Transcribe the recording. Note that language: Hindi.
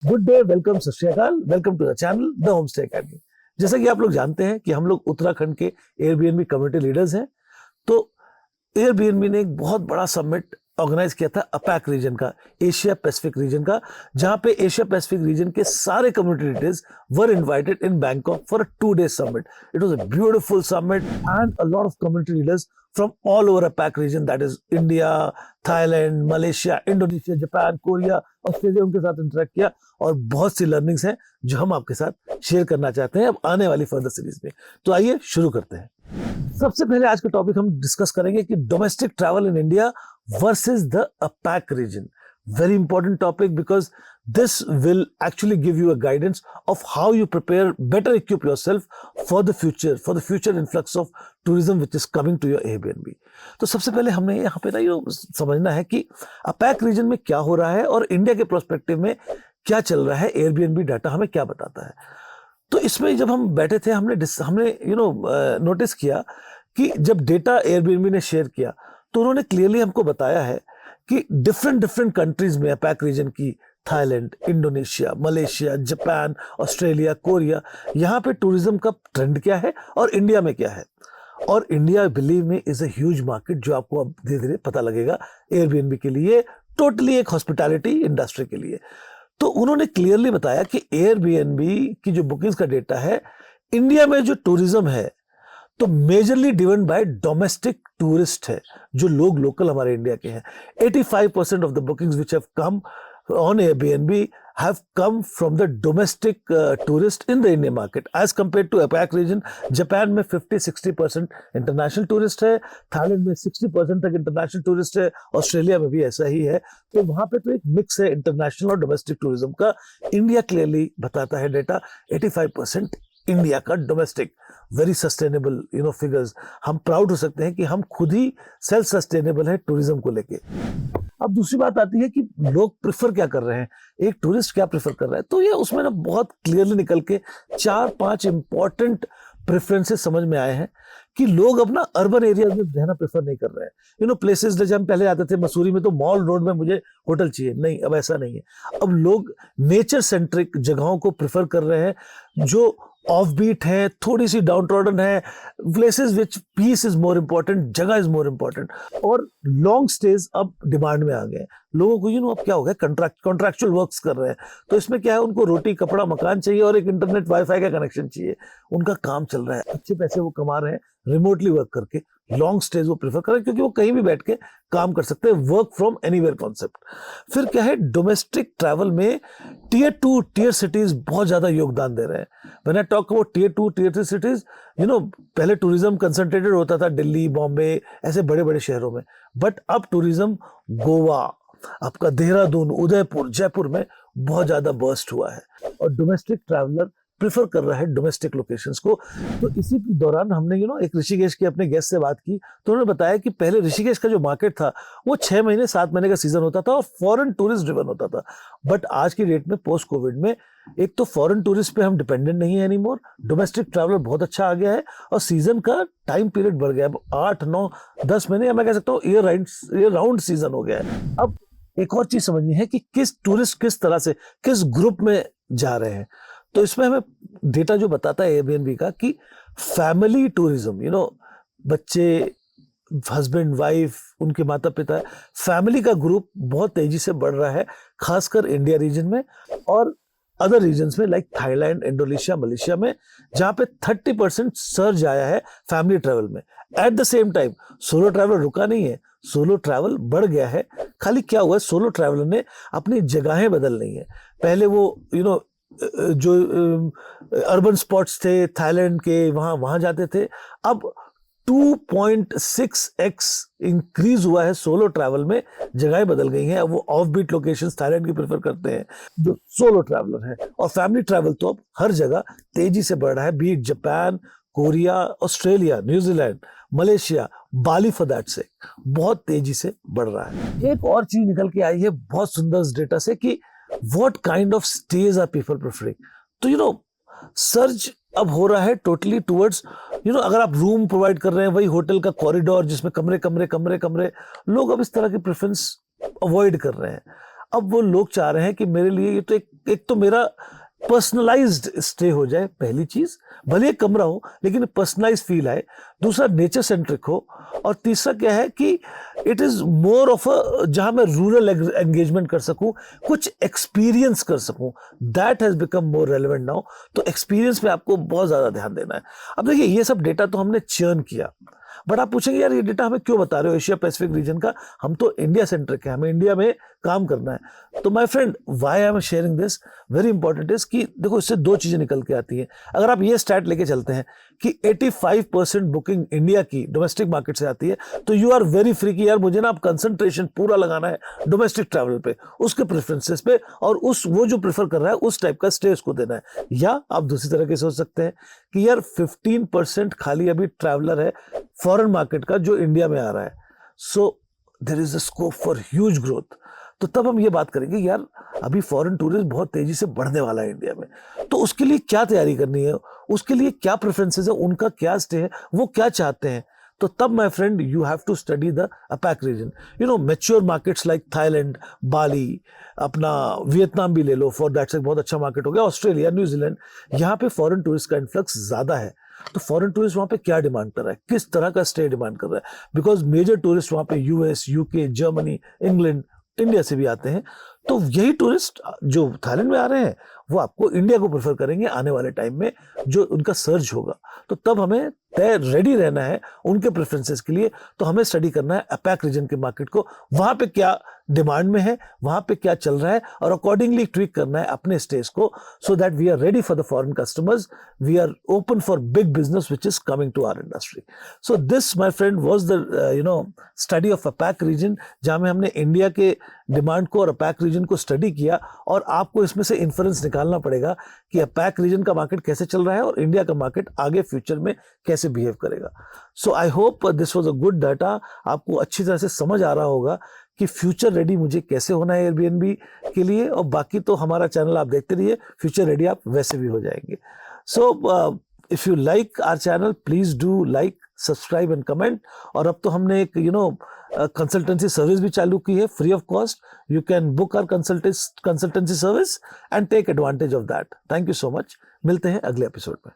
गुड डे, वेलकम, सत श्री अकाल, welcome to the channel the home stay academy. जैसा कि आप लोग जानते हैं कि हम लोग उत्तराखंड के एयरबीएनबी कम्युनिटी लीडर्स हैं। तो एयरबीएनबी ने एक बहुत बड़ा समिट ऑर्गेनाइज किया था अपैक रीजन का, एशिया पैसिफिक रीजन का, जहां पे एशिया पैसिफिक रीजन के सारे community leaders were invited in Bangkok for a 2 day summit. It was a beautiful summit and a lot of community leaders from all over APAC region, that is India, Thailand, Malaysia, Indonesia, Japan, Korea, Australia, उनके साथ इंटरेक्ट किया और बहुत सी लर्निंग्स हैं जो हम आपके साथ शेयर करना चाहते हैं अब आने वाली फर्दर सीरीज में। तो आइए शुरू करते हैं। सबसे पहले आज का टॉपिक हम डिस्कस करेंगे कि domestic travel in India versus the APAC region. Very important topic because this will actually give you a guidance of how you prepare, better equip yourself for the future influx of tourism which is coming to your Airbnb. तो सबसे पहले हमने यहाँ पे ना ये समझना है कि APAC region में क्या हो रहा है और इंडिया के प्रोस्पेक्टिव में क्या चल रहा है। Airbnb डाटा हमें क्या बताता है। तो इसमें जब हम बैठे थे हमने नोटिस किया कि जब डेटा Airbnb ने शेयर किया तो उन्होंने क्लियरली हमको बताया है कि डिफरेंट कंट्रीज में पैक रीजन की, Thailand, Indonesia, Malaysia, Japan, Australia, Korea, यहाँ पे टूरिज्म का ट्रेंड क्या है और इंडिया में क्या है। और इंडिया बिलीव में इज अ ह्यूज मार्केट, जो आपको अब धीरे धीरे पता लगेगा एयरबीएनबी के लिए, टोटली एक हॉस्पिटैलिटी इंडस्ट्री के लिए। तो उन्होंने क्लियरली बताया कि एयरबीएनबी की जो बुकिंग्स का डेटा है, इंडिया में जो टूरिज्म है तो majorly driven by domestic tourist है, जो लोग लोकल हमारे इंडिया के हैं। 85% of the bookings which have come on Airbnb have come from the domestic tourist in the Indian market as compared to APAC region. Japan में 50-60% इंटरनेशनल टूरिस्ट है, थाईलैंड में 60% तक इंटरनेशनल टूरिस्ट है, ऑस्ट्रेलिया में भी ऐसा ही है। तो वहां पे तो एक मिक्स है इंटरनेशनल और डोमेस्टिक टूरिज्म का। इंडिया क्लियरली बताता है डेटा 85% इंडिया का डोमेस्टिक, वेरी सस्टेनेबल फिगर्स। हम प्राउड हो सकते हैं कि हम खुद ही सेल्फ सस्टेनेबल है टूरिज्म को लेके। अब दूसरी बात आती है कि लोग प्रेफर क्या कर रहे हैं, एक टूरिस्ट क्या प्रेफर कर रहा है। तो ये उसमें ना बहुत क्लियरली निकल के 4-5 इंपॉर्टेंट प्रेफरेंसेस समझ में आए हैं कि लोग अपना अर्बन एरियाज में रहना प्रेफर नहीं कर रहे हैं। प्लेसेस जैसे हम पहले आते थे मसूरी में, तो मॉल रोड में मुझे होटल चाहिए, नहीं, अब ऐसा नहीं है। अब लोग नेचर सेंट्रिक जगहों को प्रेफर कर रहे हैं, जो ऑफ बीट है, थोड़ी सी डाउन ट्रॉडन है, places which peace is more important, जगह इज मोर इम्पोर्टेंट। और लॉन्ग स्टेज अब डिमांड में आ गए। लोगों को अब क्या हो गया, कॉन्ट्रैक्चुअल वर्क्स कर रहे हैं। तो इसमें क्या है, उनको रोटी कपड़ा मकान चाहिए और एक इंटरनेट वाईफाई का कनेक्शन चाहिए। उनका काम चल रहा है, अच्छे पैसे वो कमा रहे हैं रिमोटली वर्क करके। लॉन्ग स्टेज वो प्रेफर करें क्योंकि वो कहीं भी बैठ के काम कर सकते हैं, वर्क फ्रॉम एनीवेयर कॉन्सेप्ट। फिर क्या है, डोमेस्टिक ट्रैवल में टियर 2 टियर सिटीज बहुत ज्यादा योगदान दे रहे हैं। When I talk about tier 2 tier 3 cities, पहले टूरिज्म कंसंट्रेटेड होता था दिल्ली, बॉम्बे, ऐसे बड़े बड़े शहरों में, बट अब टूरिज्म गोवा, आपका देहरादून, उदयपुर, जयपुर में बहुत ज्यादा बर्स्ट हुआ है और डोमेस्टिक ट्रैवलर प्रेफर कर रहा है डोमेस्टिक लोकेशंस को। तो इसी दौरान हमने एक ऋषिकेश के अपने गेस्ट से बात की, तो उन्होंने बताया कि पहले ऋषिकेश का जो मार्केट था वो 6 महीने 7 महीने का सीजन होता था और फॉरेन टूरिस्ट ड्रिवन होता था। बट आज की डेट में पोस्ट कोविड में एक तो फॉरेन टूरिस्ट पे हम डिपेंडेंट नहीं है एनीमोर, डोमेस्टिक ट्रैवलर बहुत अच्छा आ गया है और सीजन का टाइम पीरियड बढ़ गया है। 8, 9, 10 महीने, मैं कह सकता हूँ ईयर राउंड सीजन हो गया है। अब एक और चीज समझनी है कि किस टूरिस्ट किस तरह से किस ग्रुप में जा रहे हैं। तो इसमें हमें डेटा जो बताता है एयरबीएनबी का कि फैमिली टूरिज्म, बच्चे, हस्बैंड वाइफ, उनके माता पिता, फैमिली का ग्रुप बहुत तेजी से बढ़ रहा है, खासकर इंडिया रीजन में और अदर रीजन्स में लाइक थाईलैंड, इंडोनेशिया, मलेशिया में, जहां पे 30% सर्ज आया है फैमिली ट्रैवल में। At the same time solo travel रुका नहीं है, सोलो ट्रैवल बढ़ गया है। खाली क्या हुआ है, सोलो ट्रैवलर ने अपनी जगहें बदल ली हैं। पहले वो जो अर्बन स्पॉट्स थे थाईलैंड के, वहां जाते थे। अब 2.6x इंक्रीज हुआ है सोलो ट्रैवल में, जगहें बदल गई हैं। अब वो ऑफ बीट लोकेशंस थाईलैंड की प्रेफर करते हैं जो सोलो ट्रैवलर है। और फैमिली ट्रैवल तो अब हर जगह तेजी से बढ़ रहा है, beat Japan, Korea, Australia, New Zealand, Malaysia, Bali for that से बहुत तेजी से बढ़ रहा है। एक और चीज निकल के आई है बहुत सुंदर इस डेटा से कि what kind of stays are people preferring. तो सर्च अब हो रहा है टोटली टुवर्ड्स, अगर आप रूम प्रोवाइड कर रहे हैं, वही होटल का कॉरिडोर जिसमें कमरे कमरे कमरे कमरे, लोग अब इस तरह की प्रेफरेंस अवॉइड कर रहे हैं। अब वो लोग चाह रहे हैं कि मेरे लिए ये तो एक तो मेरा पर्सनलाइज्ड स्टे हो जाए, पहली चीज, भले एक कमरा हो लेकिन पर्सनलाइज्ड फील आए, दूसरा नेचर सेंट्रिक हो, और तीसरा क्या है कि it is more of a जहां मैं रूरल एंगेजमेंट कर सकूं, कुछ एक्सपीरियंस कर सकूं, that has become more relevant now. तो एक्सपीरियंस पे आपको बहुत ज्यादा ध्यान देना है। अब देखिए ये सब डेटा तो हमने चर्न किया, बट आप पूछेंगे यार ये डेटा हमें क्यों बता रहे हो एशिया पैसिफिक रीजन का, हम तो इंडिया सेंट्रिक है, हमें इंडिया में काम करना है। तो my friend why I am sharing this very important is कि देखो इससे दो चीजें निकल के आती हैं। अगर आप ये स्टैट लेके चलते हैं कि 85% बुकिंग इंडिया की डोमेस्टिक मार्केट से आती है, तो यू आर वेरी फ्री कि यार मुझे ना आप कंसंट्रेशन पूरा लगाना है डोमेस्टिक ट्रैवल पे, उसके प्रेफरेंसेस पे, और उस वो जो प्रेफर कर रहा है उस टाइप का स्टे उसको देना है। या आप दूसरी तरह के सोच सकते हैं कि यार 15% खाली अभी ट्रैवलर है फॉरेन मार्केट का जो इंडिया में आ रहा है, so there is a scope for huge growth. तो तब हम ये बात करेंगे यार अभी फॉरेन टूरिज्म बहुत तेजी से बढ़ने वाला है इंडिया में, तो उसके लिए क्या तैयारी करनी है, उसके लिए क्या प्रेफरेंसेस है, उनका क्या स्टे है, वो क्या चाहते हैं। तो तब my friend you have to study the APAC region, you know mature markets like Thailand, Bali, अपना वियतनाम भी ले लो, फॉर दैट्स एक बहुत अच्छा मार्केट हो गया, ऑस्ट्रेलिया, न्यूजीलैंड, यहाँ पे फॉरेन टूरिस्ट का इन्फ्लक्स ज्यादा है। तो फॉरेन टूरिस्ट वहां पे क्या डिमांड कर रहा है, किस तरह का स्टे डिमांड कर रहा है, बिकॉज मेजर टूरिस्ट वहां पे US, UK, Germany, England, India से भी आते हैं। तो यही टूरिस्ट जो थाईलैंड में आ रहे हैं वो आपको इंडिया को प्रेफर करेंगे आने वाले टाइम में, जो उनका सर्ज होगा। तो तब हमें रेडी रहना है उनके प्रेफरेंसेस के लिए। तो हमें स्टडी करना है अपेक रीजन के मार्केट को, वहां पे क्या डिमांड में है, वहां पे क्या चल रहा है, और अकॉर्डिंगली ट्वीक करना है अपने स्टेज को, so that we are ready for the foreign customers, we are open for big business which is coming to our industry. So this my friend was the study of APEC region, जहां में हमने इंडिया के डिमांड को और अपेक रीजन को स्टडी किया, और आपको इसमें से इन्फ्रेंस निकालना पड़ेगा कि अपेक रीजन का मार्केट कैसे चल रहा है और इंडिया का मार्केट आगे फ्यूचर में कैसे बिहेव करेगा। So I hope this was a good data, आपको अच्छी तरह से समझ आ रहा होगा कि फ्यूचर रेडी मुझे कैसे होना है एयरबीएनबी के लिए, और बाकी तो हमारा चैनल आप देखते रहिए, फ्यूचर रेडी आप वैसे भी हो जाएंगे। So if you like our channel please do like, subscribe and comment. और अब तो हमने एक कंसल्टेंसी सर्विस भी चालू की है free of cost, you can book our consultancy service and take advantage of that. Thank you so much, मिलते हैं अगले एपिसोड में।